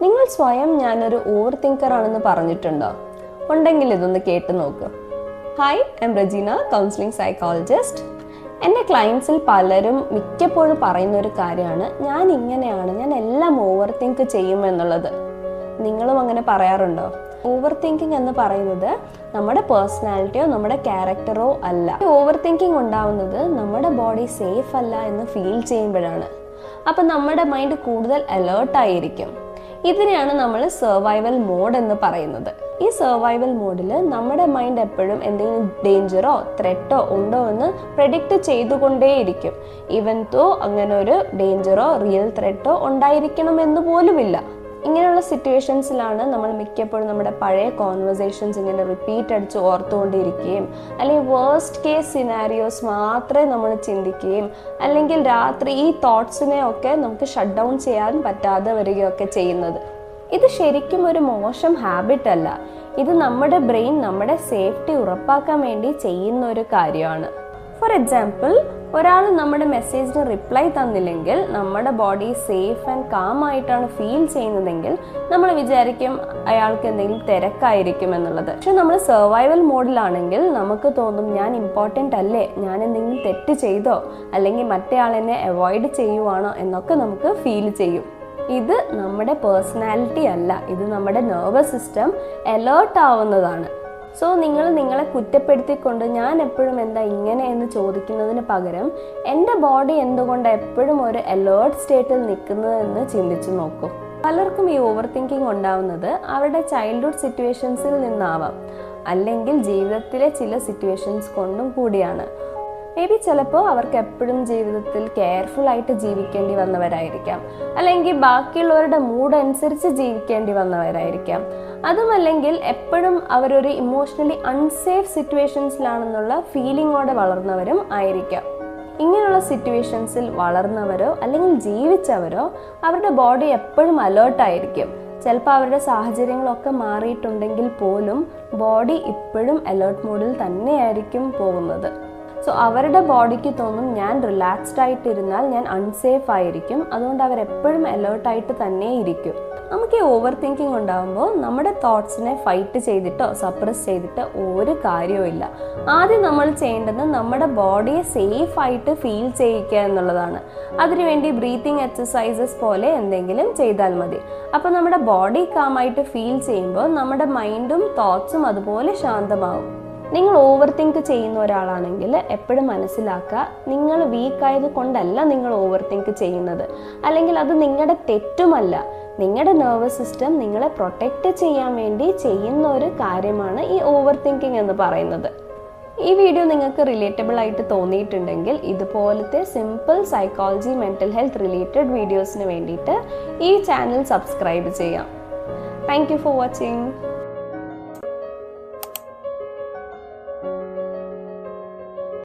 നിങ്ങൾ സ്വയം ഞാനൊരു ഓവർ തിങ്കർ ആണെന്ന് പറഞ്ഞിട്ടുണ്ടോ? ഉണ്ടെങ്കിൽ ഇതൊന്ന് കേട്ട് നോക്ക്. Hi, I am Rajeena, counselling psychologist. എൻ്റെ ക്ലയൻസിൽ പലരും മിക്കപ്പോഴും പറയുന്ന ഒരു കാര്യമാണ്, ഞാൻ ഇങ്ങനെയാണ്, ഞാൻ എല്ലാം ഓവർ തിങ്ക് ചെയ്യുമെന്നുള്ളത്. നിങ്ങളും അങ്ങനെ പറയാറുണ്ടോ? ഓവർ തിങ്കിങ് എന്ന് പറയുന്നത് നമ്മുടെ പേഴ്സണാലിറ്റിയോ നമ്മുടെ ക്യാരക്ടറോ അല്ല. ഓവർ തിങ്കിങ് ഉണ്ടാവുന്നത് നമ്മുടെ ബോഡി സേഫ് അല്ല എന്ന് ഫീൽ ചെയ്യുമ്പോഴാണ്. അപ്പം നമ്മുടെ മൈൻഡ് കൂടുതൽ അലേർട്ടായിരിക്കും. ഇതിനെയാണ് നമ്മൾ സർവൈവൽ മോഡ് എന്ന് പറയുന്നത്. ഈ സർവൈവൽ മോഡിൽ നമ്മുടെ മൈൻഡ് എപ്പോഴും എന്തെങ്കിലും ഡേഞ്ചറോ ത്രെട്ടോ ഉണ്ടോ എന്ന് പ്രെഡിക്റ്റ് ചെയ്തുകൊണ്ടേയിരിക്കും. ഈവൻ ദോ അങ്ങനെ ഒരു ഡേഞ്ചറോ റിയൽ ത്രെട്ടോ ഉണ്ടായിരിക്കണമെന്ന് പോലുമില്ല. ഇങ്ങനെയുള്ള സിറ്റുവേഷൻസിലാണ് നമ്മൾ മിക്കപ്പോഴും നമ്മുടെ പഴയ കോൺവെർസേഷൻസ് ഇങ്ങനെ റിപ്പീറ്റ് അടിച്ച് ഓർത്തുകൊണ്ടിരിക്കുകയും അല്ലെങ്കിൽ വേഴ്സ്റ്റ് കേസ് സിനാരിയോസ് മാത്രമേ നമ്മൾ ചിന്തിക്കുകയും അല്ലെങ്കിൽ രാത്രി ഈ തോട്ട്സിനെ ഒക്കെ നമുക്ക് ഷട്ട് ഡൗൺ ചെയ്യാൻ പറ്റാതെ വരികയൊക്കെ ചെയ്യുന്നത്. ഇത് ശരിക്കും ഒരു മോശം ഹാബിറ്റ് അല്ല. ഇത് നമ്മുടെ ബ്രെയിൻ നമ്മുടെ സേഫ്റ്റി ഉറപ്പാക്കാൻ വേണ്ടി ചെയ്യുന്ന ഒരു കാര്യമാണ്. ഫോർ എക്സാമ്പിൾ, ഒരാൾ നമ്മുടെ മെസ്സേജിന് റിപ്ലൈ തന്നില്ലെങ്കിൽ നമ്മുടെ ബോഡി സേഫ് ആൻഡ് കാം ആയിട്ടാണ് ഫീൽ ചെയ്യുന്നതെങ്കിൽ നമ്മൾ വിചാരിക്കും അയാൾക്ക് എന്തെങ്കിലും തിരക്കായിരിക്കും എന്നുള്ളത്. പക്ഷെ നമ്മൾ സർവൈവൽ മോഡിലാണെങ്കിൽ നമുക്ക് തോന്നും, ഞാൻ ഇമ്പോർട്ടൻ്റ് അല്ലേ, ഞാൻ എന്തെങ്കിലും തെറ്റ് ചെയ്തോ അല്ലെങ്കിൽ മറ്റേ ആൾ എന്നെ അവോയ്ഡ് ചെയ്യുവാണോ എന്നൊക്കെ നമുക്ക് ഫീൽ ചെയ്യും. ഇത് നമ്മുടെ പേഴ്സണാലിറ്റി അല്ല, ഇത് നമ്മുടെ നെർവസ് സിസ്റ്റം അലേർട്ട് ആവുന്നതാണ്. സോ നിങ്ങളെ കുറ്റപ്പെടുത്തിക്കൊണ്ട് ഞാൻ എപ്പോഴും എന്താ ഇങ്ങനെ എന്ന് ചോദിക്കുന്നതിന് പകരം എൻ്റെ ബോഡി എന്തുകൊണ്ട് എപ്പോഴും ഒരു അലേർട്ട് സ്റ്റേറ്റിൽ നിൽക്കുന്നതെന്ന് ചിന്തിച്ചു നോക്കൂ. പലർക്കും ഈ ഓവർ തിങ്കിങ് ഉണ്ടാവുന്നത് അവരുടെ ചൈൽഡ്ഹുഡ് സിറ്റുവേഷൻസിൽ നിന്നാവാം, അല്ലെങ്കിൽ ജീവിതത്തിലെ ചില സിറ്റുവേഷൻസ് കൊണ്ടും കൂടിയാണ്. മേ ബി ചിലപ്പോൾ അവർക്ക് എപ്പോഴും ജീവിതത്തിൽ കെയർഫുൾ ആയിട്ട് ജീവിക്കേണ്ടി വന്നവരായിരിക്കാം, അല്ലെങ്കിൽ ബാക്കിയുള്ളവരുടെ മൂഡ് അനുസരിച്ച് ജീവിക്കേണ്ടി വന്നവരായിരിക്കാം. അതുമല്ലെങ്കിൽ എപ്പോഴും അവരൊരു ഇമോഷണലി അൺസേഫ് സിറ്റുവേഷൻസിലാണെന്നുള്ള ഫീലിങ്ങോടെ വളർന്നവരും ആയിരിക്കാം. ഇങ്ങനെയുള്ള സിറ്റുവേഷൻസിൽ വളർന്നവരോ അല്ലെങ്കിൽ ജീവിച്ചവരോ അവരുടെ ബോഡി എപ്പോഴും അലേർട്ടായിരിക്കും. ചിലപ്പോൾ അവരുടെ സാഹചര്യങ്ങളൊക്കെ മാറിയിട്ടുണ്ടെങ്കിൽ പോലും ബോഡി ഇപ്പോഴും അലേർട്ട് മോഡിൽ തന്നെയായിരിക്കും പോകുന്നത്. സോ അവരുടെ ബോഡിക്ക് തോന്നും, ഞാൻ റിലാക്സ്ഡ് ആയിട്ടിരുന്നാൽ ഞാൻ അൺസേഫ് ആയിരിക്കും, അതുകൊണ്ട് അവരെപ്പോഴും അലേർട്ടായിട്ട് തന്നെ ഇരിക്കും. നമുക്ക് ഈ ഓവർ തിങ്കിങ് ഉണ്ടാകുമ്പോൾ നമ്മുടെ തോട്ട്സിനെ ഫൈറ്റ് ചെയ്തിട്ടോ സപ്രസ് ചെയ്തിട്ട് ഒരു കാര്യവും ഇല്ല. ആദ്യം നമ്മൾ ചെയ്യേണ്ടത് നമ്മുടെ ബോഡിയെ സേഫ് ആയിട്ട് ഫീൽ ചെയ്യിക്കുക എന്നുള്ളതാണ്. അതിനുവേണ്ടി ബ്രീത്തിങ് എക്സസൈസസ് പോലെ എന്തെങ്കിലും ചെയ്താൽ മതി. അപ്പോൾ നമ്മുടെ ബോഡി കാമായിട്ട് ഫീൽ ചെയ്യുമ്പോൾ നമ്മുടെ മൈൻഡും തോട്ട്സും അതുപോലെ ശാന്തമാവും. നിങ്ങൾ ഓവർ തിങ്ക് ചെയ്യുന്ന ഒരാളാണെങ്കിൽ എപ്പോഴും മനസ്സിലാക്കുക, നിങ്ങൾ വീക്കായത് കൊണ്ടല്ല നിങ്ങൾ ഓവർ തിങ്ക് ചെയ്യുന്നത്, അല്ലെങ്കിൽ അത് നിങ്ങളുടെ തെറ്റുമല്ല. നിങ്ങളുടെ നെർവസ് സിസ്റ്റം നിങ്ങളെ പ്രൊട്ടക്റ്റ് ചെയ്യാൻ വേണ്ടി ചെയ്യുന്ന ഒരു കാര്യമാണ് ഈ ഓവർ തിങ്കിങ് എന്ന് പറയുന്നത്. ഈ വീഡിയോ നിങ്ങൾക്ക് റിലേറ്റബിൾ ആയിട്ട് തോന്നിയിട്ടുണ്ടെങ്കിൽ ഇതുപോലത്തെ simple psychology mental health related വീഡിയോസിന് വേണ്ടിയിട്ട് ഈ ചാനൽ സബ്സ്ക്രൈബ് ചെയ്യാം. Thank you for watching.